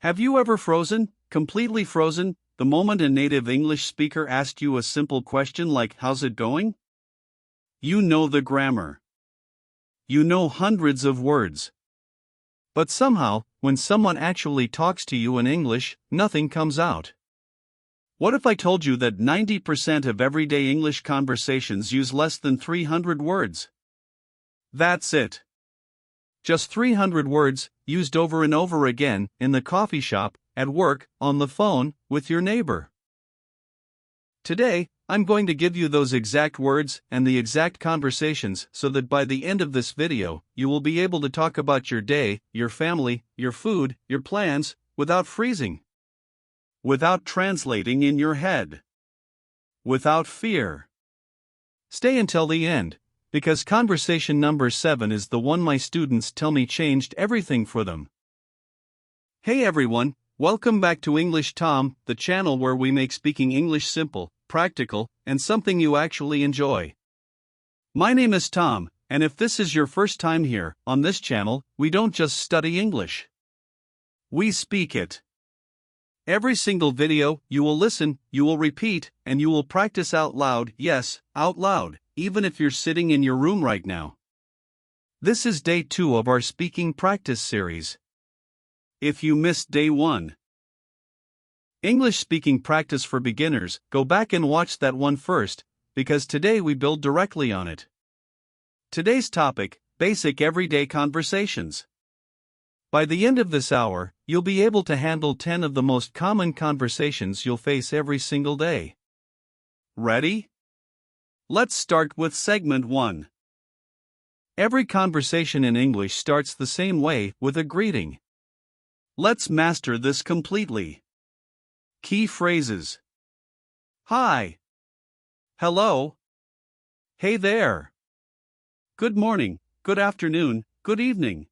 Have you ever frozen, completely frozen, the moment a native English speaker asked you a simple question like, "How's it going?" You know the grammar. You know hundreds of words. But somehow, when someone actually talks to you in English, nothing comes out. What if I told you that 90% of everyday English conversations use less than 300 words? That's it. Just 300 words, used over and over again, in the coffee shop, at work, on the phone, with your neighbor. Today, I'm going to give you those exact words and the exact conversations so that by the end of this video, you will be able to talk about your day, your family, your food, your plans, without freezing. Without translating in your head. Without fear. Stay until the end, because conversation number 7 is the one my students tell me changed everything for them. Hey everyone, welcome back to English Tom, the channel where we make speaking English simple, practical, and something you actually enjoy. My name is Tom, and if this is your first time here, on this channel, we don't just study English. We speak it. Every single video, you will listen, you will repeat, and you will practice out loud, yes, out loud, even if you're sitting in your room right now. This is day 2 of our speaking practice series. If you missed day 1, English speaking practice for beginners, go back and watch that one first, because today we build directly on it. Today's topic, basic everyday conversations. By the end of this hour, you'll be able to handle 10 of the most common conversations you'll face every single day. Ready? Let's start with segment 1. Every conversation in English starts the same way, with a greeting. Let's master this completely. Key phrases. Hi. Hello. Hey there. Good morning, good afternoon, good evening.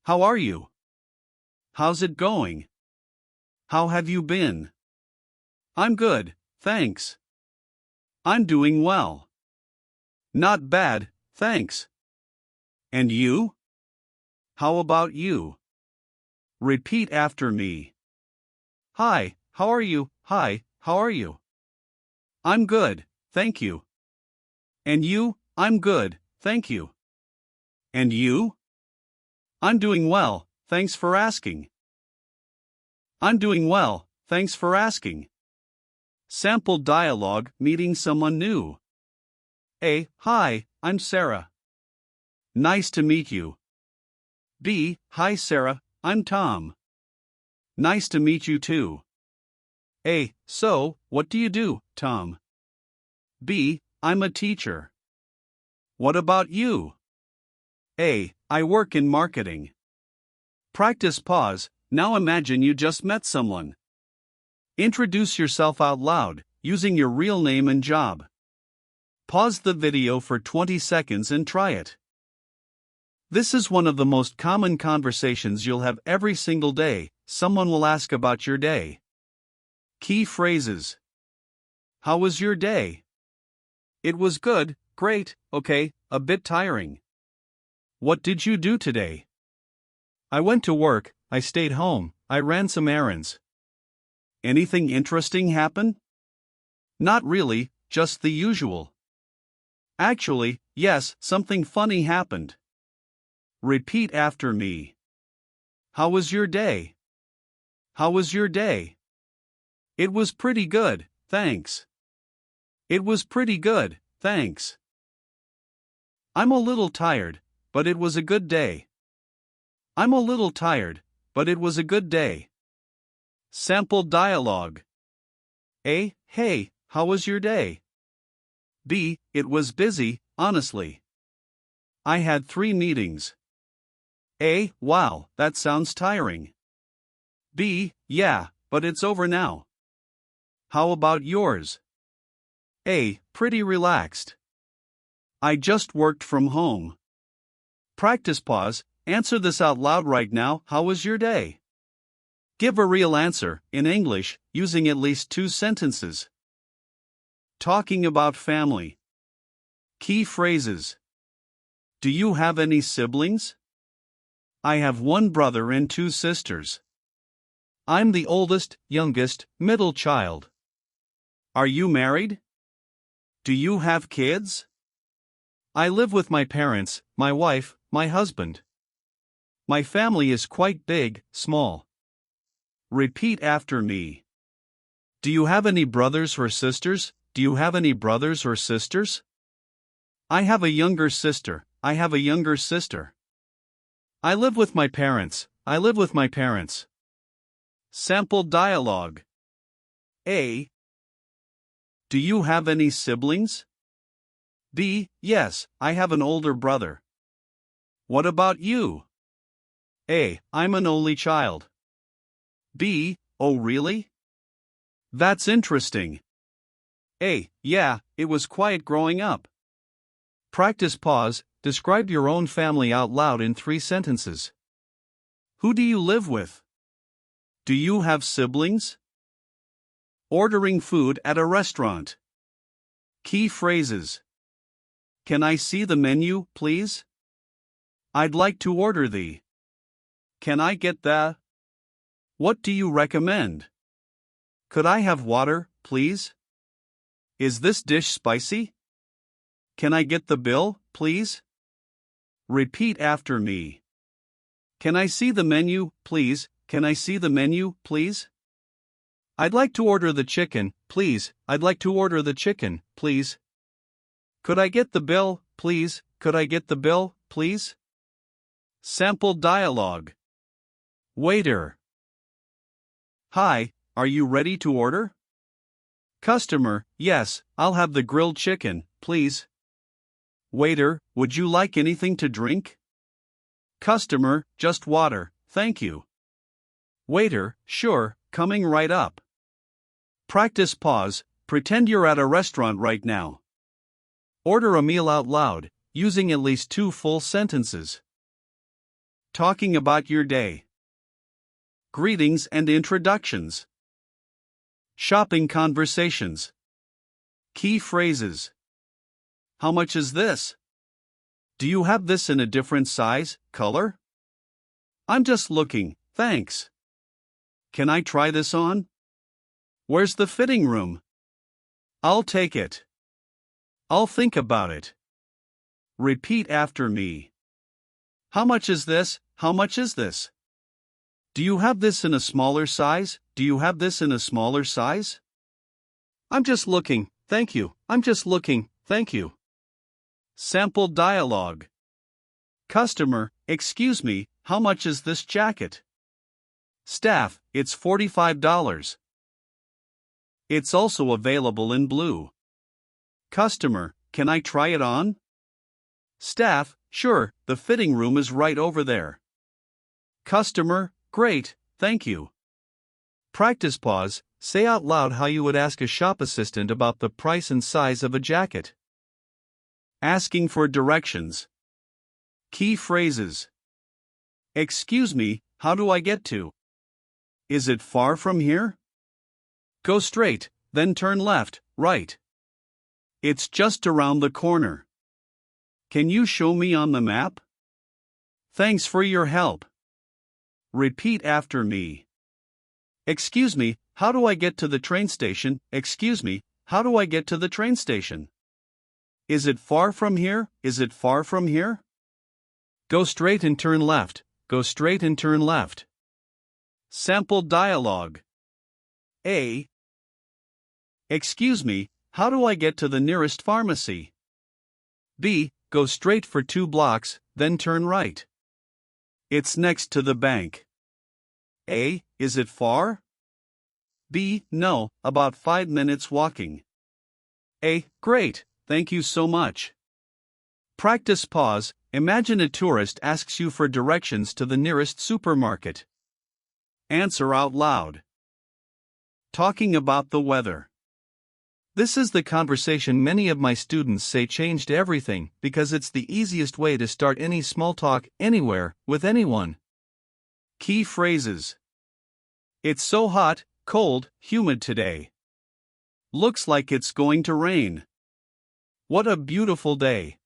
How are you? How's it going? How have you been? I'm good, thanks. I'm doing well. Not bad, thanks. And you? How about you? Repeat after me. Hi, how are you? Hi, how are you? I'm good, thank you. And you? I'm good, thank you. And you? I'm doing well, thanks for asking. I'm doing well, thanks for asking. Sample dialogue, meeting someone new. A. Hi, I'm Sarah. Nice to meet you. B. Hi Sarah, I'm Tom. Nice to meet you too. A. So, what do you do, Tom? B. I'm a teacher. What about you? A. I work in marketing. Practice pause. Now imagine you just met someone. Introduce yourself out loud, using your real name and job. Pause the video for 20 seconds and try it. This is one of the most common conversations you'll have every single day. Someone will ask about your day. Key phrases. How was your day? It was good, great, okay, a bit tiring. What did you do today? I went to work, I stayed home, I ran some errands. Anything interesting happen? Not really, just the usual. Actually, yes, something funny happened. Repeat after me. How was your day? How was your day? It was pretty good, thanks. It was pretty good, thanks. I'm a little tired, but it was a good day. I'm a little tired, but it was a good day. Sample dialogue. A. Hey, how was your day? B. It was busy, honestly. I had 3 meetings. A. Wow, that sounds tiring. B. Yeah, but it's over now. How about yours? A. Pretty relaxed. I just worked from home. Practice pause. Answer this out loud right now. How was your day? Give a real answer, in English, using at least 2 sentences. Talking about family. Key phrases. Do you have any siblings? I have 1 brother and 2 sisters. I'm the oldest, youngest, middle child. Are you married? Do you have kids? I live with my parents, my wife, my husband. My family is quite big, small. Repeat after me. Do you have any brothers or sisters? Do you have any brothers or sisters? I have a younger sister. I have a younger sister. I live with my parents. I live with my parents. Sample dialogue. A. Do you have any siblings? B. Yes, I have an older brother. What about you? A. I'm an only child. B. Oh really? That's interesting. A. Yeah, it was quiet growing up. Practice pause. Describe your own family out loud in 3 sentences. Who do you live with? Do you have siblings? Ordering food at a restaurant. Key phrases. Can I see the menu, please? I'd like to order the. Can I get the? What do you recommend? Could I have water, please? Is this dish spicy? Can I get the bill, please? Repeat after me. Can I see the menu, please? Can I see the menu, please? I'd like to order the chicken, please. I'd like to order the chicken, please. Could I get the bill, please? Could I get the bill, please? Sample dialogue. Waiter. Hi, are you ready to order? Customer, yes, I'll have the grilled chicken, please. Waiter, would you like anything to drink? Customer, just water, thank you. Waiter, sure, coming right up. Practice pause. Pretend you're at a restaurant right now. Order a meal out loud, using at least 2 full sentences. Talking about your day. Greetings and introductions. Shopping conversations. Key phrases. How much is this? Do you have this in a different size, color? I'm just looking, thanks. Can I try this on? Where's the fitting room? I'll take it. I'll think about it. Repeat after me. How much is this? How much is this? Do you have this in a smaller size? Do you have this in a smaller size? I'm just looking, thank you. I'm just looking, thank you. Sample dialogue. Customer, excuse me, how much is this jacket? Staff, it's $45. It's also available in blue. Customer, can I try it on? Staff, sure, the fitting room is right over there. Customer, great, thank you. Practice pause. Say out loud how you would ask a shop assistant about the price and size of a jacket. Asking for directions. Key phrases. Excuse me, how do I get to? Is it far from here? Go straight, then turn left, right. It's just around the corner. Can you show me on the map? Thanks for your help. Repeat after me. Excuse me, how do I get to the train station? Excuse me, how do I get to the train station? Is it far from here? Is it far from here? Go straight and turn left. Go straight and turn left. Sample dialogue. A. Excuse me, how do I get to the nearest pharmacy? B. Go straight for 2 blocks, then turn right. It's next to the bank. A. Is it far? B. No, about 5 minutes walking. A. Great, thank you so much. Practice pause. Imagine a tourist asks you for directions to the nearest supermarket. Answer out loud. Talking about the weather. This is the conversation many of my students say changed everything because it's the easiest way to start any small talk anywhere with anyone. Key phrases. It's so hot, cold, humid today. Looks like it's going to rain. What a beautiful day.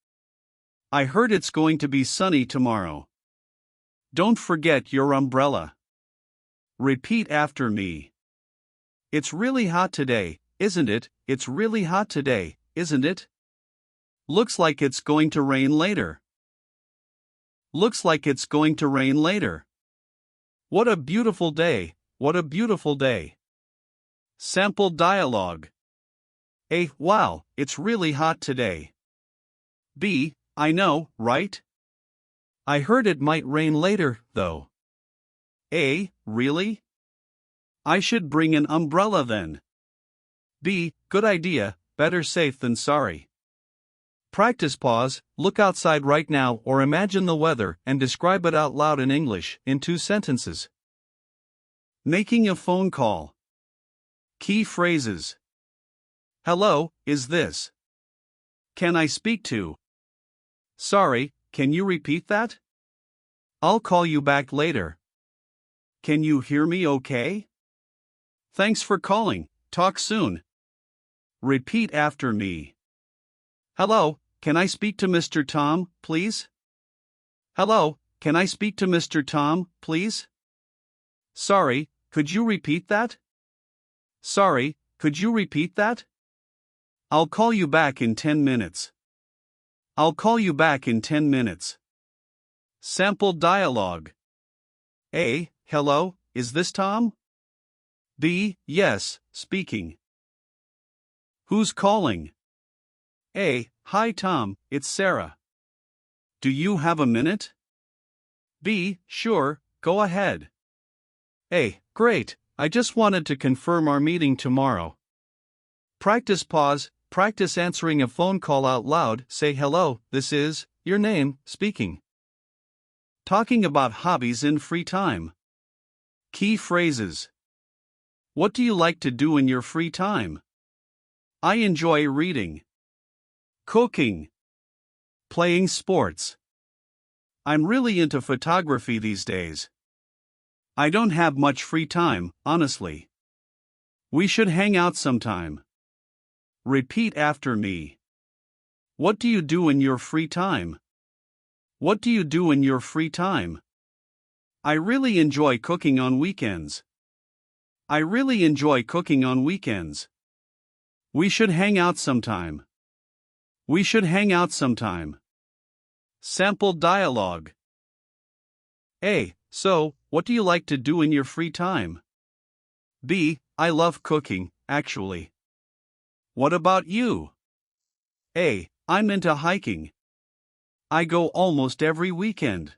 I heard it's going to be sunny tomorrow. Don't forget your umbrella. Repeat after me. It's really hot today, isn't it? It's really hot today, isn't it? Looks like it's going to rain later. Looks like it's going to rain later. What a beautiful day, what a beautiful day. Sample dialogue. A. Wow, it's really hot today. B. I know, right? I heard it might rain later, though. A. Really? I should bring an umbrella then. B. Good idea, better safe than sorry. Practice pause, look outside right now or imagine the weather and describe it out loud in English in 2 sentences. Making a phone call. Key phrases. Hello, is this? Can I speak to? Sorry, can you repeat that? I'll call you back later. Can you hear me okay? Thanks for calling, talk soon. Repeat after me. Hello, can I speak to Mr. Tom, please? Hello, can I speak to Mr. Tom, please? Sorry, could you repeat that? Sorry, could you repeat that? I'll call you back in 10 minutes. I'll call you back in 10 minutes. Sample dialogue. A. Hello, is this Tom? B. Yes, speaking. Who's calling? A. Hi Tom, it's Sarah. Do you have a minute? B. Sure, go ahead. A. Great, I just wanted to confirm our meeting tomorrow. Practice pause, practice answering a phone call out loud, say hello, this is, your name, speaking. Talking about hobbies in free time. Key phrases. What do you like to do in your free time? I enjoy reading. Cooking. Playing sports. I'm really into photography these days. I don't have much free time, honestly. We should hang out sometime. Repeat after me. What do you do in your free time? What do you do in your free time? I really enjoy cooking on weekends. I really enjoy cooking on weekends. We should hang out sometime. We should hang out sometime. Sample dialogue. A. So, what do you like to do in your free time? B. I love cooking, actually. What about you? A. I'm into hiking. I go almost every weekend.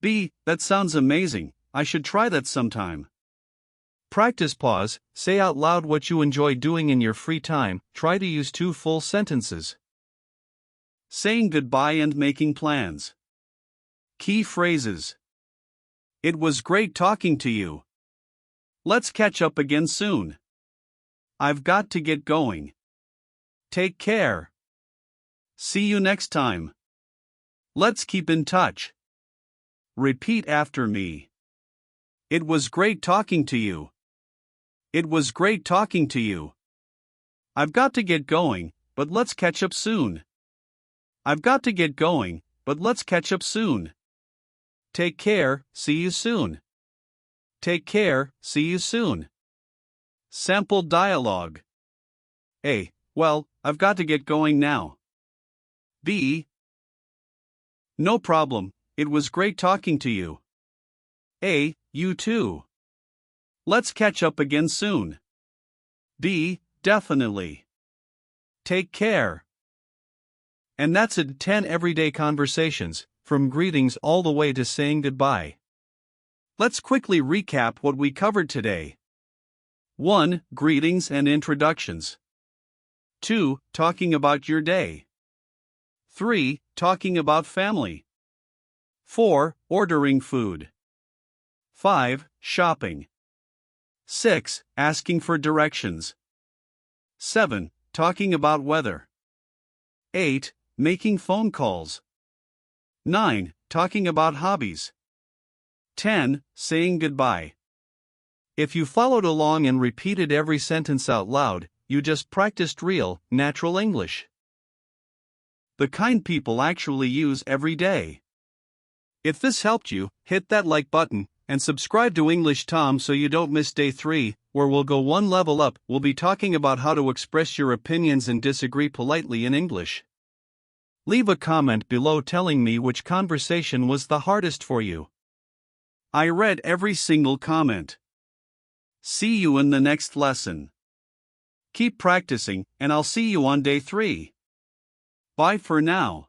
B. That sounds amazing, I should try that sometime. Practice pause, say out loud what you enjoy doing in your free time, try to use 2 full sentences. Saying goodbye and making plans. Key phrases. It was great talking to you. Let's catch up again soon. I've got to get going. Take care. See you next time. Let's keep in touch. Repeat after me. It was great talking to you. It was great talking to you. I've got to get going, but let's catch up soon. I've got to get going, but let's catch up soon. Take care, see you soon. Take care, see you soon. Sample dialogue. A. Well, I've got to get going now. B. No problem, it was great talking to you. A. You too. Let's catch up again soon. B. Definitely. Take care. And that's it. 10 everyday conversations, from greetings all the way to saying goodbye. Let's quickly recap what we covered today. 1. Greetings and introductions. 2. Talking about your day. 3. Talking about family. 4. Ordering food. 5. Shopping. 6. Asking for directions. 7. Talking about weather. 8. Making phone calls. 9. Talking about hobbies. 10. Saying goodbye. If you followed along and repeated every sentence out loud, you just practiced real, natural English. The kind people actually use every day. If this helped you, hit that like button, And subscribe to English Tom so you don't miss day 3, where we'll go one level up. We'll be talking about how to express your opinions and disagree politely in English. Leave a comment below telling me which conversation was the hardest for you. I read every single comment. See you in the next lesson. Keep practicing, and I'll see you on day 3. Bye for now.